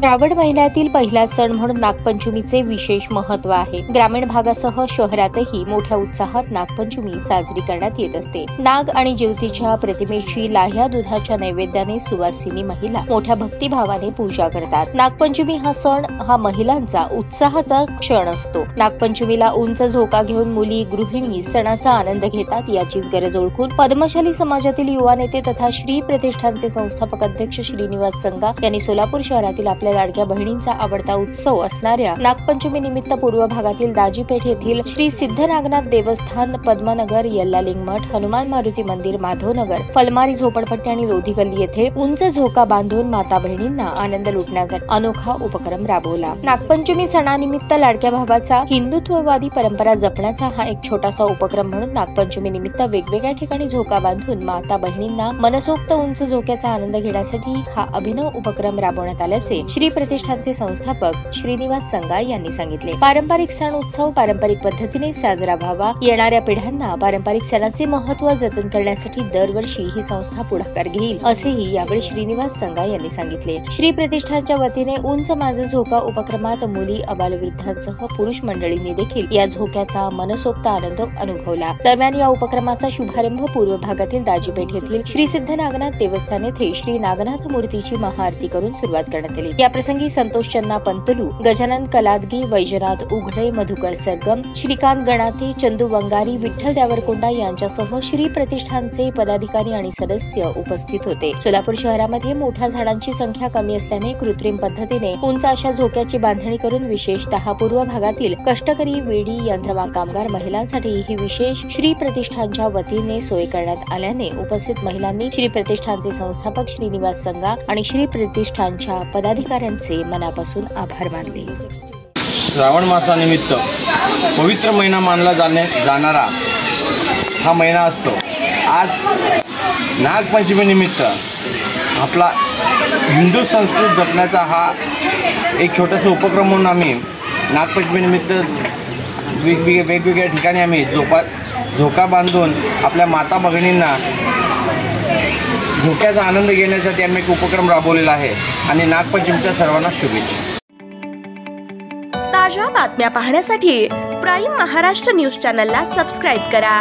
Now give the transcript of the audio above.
श्रावण महिन्यातील पहिला सण म्हणून नागपंचमीचे विशेष महत्त्व आहे। ग्रामीण भागासह शहरातही मोठ्या उत्साहात नागपंचमी साजरी करण्यात येत असते। नाग आणि ज्योतीच्या प्रतिमेची लाह्या दुधाच्या नैवेद्याने सुवासिनी महिला मोठ्या भक्तिभावाने पूजा करतात। नागपंचमी हा सण हा महिलांचा उत्साहाचा क्षण असतो। नागपंचमीला उंच झोका घेऊन मुली गृहिणी सणाचा आनंद घेतात। याचीच गरज ओळखून पद्मशाली समाजातील युवा नेते तथा श्री प्रतिष्ठानचे संस्थापक अध्यक्ष श्रीनिवास संगा यांनी सोलापूर शहरातील आपल्या लाडक्या बहिणींचा आवडता उत्सव असणाऱ्या नागपंचमी निमित्त पूर्व भागातील दाजीपेठ येथील श्री सिद्ध नागनाथ देवस्थान, पद्मनगर, यल्लालिंग मठ, हनुमान मारुती मंदिर, माधवनगर, फलमारी झोपडपट्टी आणि लोधी गल्ली येथे उंच झोका बांधून माता बहिणींना आनंद लुटण्याचा अनोखा उपक्रम राबवला। नागपंचमी सणानिमित्त लाडक्या भावाचा हिंदुत्ववादी परंपरा जपण्याचा हा एक छोटासा उपक्रम म्हणून नागपंचमी निमित्त वेगवेगळ्या ठिकाणी झोका बांधून माता बहिणींना मनसोक्त उंच झोक्याचा आनंद घेण्यासाठी हा अभिनव उपक्रम राबवण्यात आल्याचे श्री प्रतिष्ठानचे संस्थापक श्रीनिवास संगा यांनी सांगितले। पारंपरिक सण उत्सव पारंपरिक पद्धतीने साजरा व्हावा, येणाऱ्या पिढ्यांना पारंपरिक सणाचे महत्त्व जतन करण्यासाठी दरवर्षी ही संस्था पुढाकार घेईल असेही यावेळी श्रीनिवास संगा यांनी सांगितले। श्री प्रतिष्ठानच्या वतीने उंच माझा झोका उपक्रमात मुली, अबालवृद्धांसह पुरुष मंडळींनी देखील या झोक्याचा मनसोक्त आनंद अनुभवला। दरम्यान या उपक्रमाचा शुभारंभ पूर्व भागातील दाजीपेठ येथील श्री सिद्ध नागनाथ देवस्थान येथे श्री नागनाथ मूर्तीची महाआरती करून सुरुवात करण्यात आली। या प्रसंगी संतोष चन्ना पंतलू, गजानन कलादगी, वैजनाथ उघडे, मधुकर सरगम, श्रीकांत गणाते, चंदू वंगारी, विठ्ठल देवरकोंडा यांच्यासह श्री प्रतिष्ठानचे पदाधिकारी आणि सदस्य उपस्थित होते। सोलापूर शहरामध्ये मोठ्या झाडांची संख्या कमी असल्याने कृत्रिम पद्धतीने उंच अशा झोक्याची बांधणी करून विशेषतः पूर्व भागातील कष्टकरी, वेडी, यंत्रमाग कामगार महिलांसाठी ही विशेष श्री प्रतिष्ठानच्या वतीने सोय करण्यात आल्याने उपस्थित महिलांनी श्री प्रतिष्ठानचे संस्थापक श्रीनिवास संगा आणि श्री प्रतिष्ठानच्या पदाधिकाऱ्यांचे मनापासून आभार मानले। श्रावण मासानिमित्त पवित्र महिना मानला जाणारा हा महिना असतो। आज नागपंचमी निमित्त आपला हिंदू संस्कृती जपण्याचा हा एक छोटासा उपक्रम म्हणून आम्ही नागपंचमी निमित्त वेगवेगळ्या ठिकाणी आम्ही झोका बांधून आपल्या माता भगिनींना झोक्याचा आनंद घेण्यासाठी आम्ही एक उपक्रम राबवलेला आहे आणि नागपंचमीच्या सर्वांना शुभेच्छा। ताज्या बातम्या पाहण्यासाठी प्राईम महाराष्ट्र न्यूज चॅनलला सबस्क्राईब करा।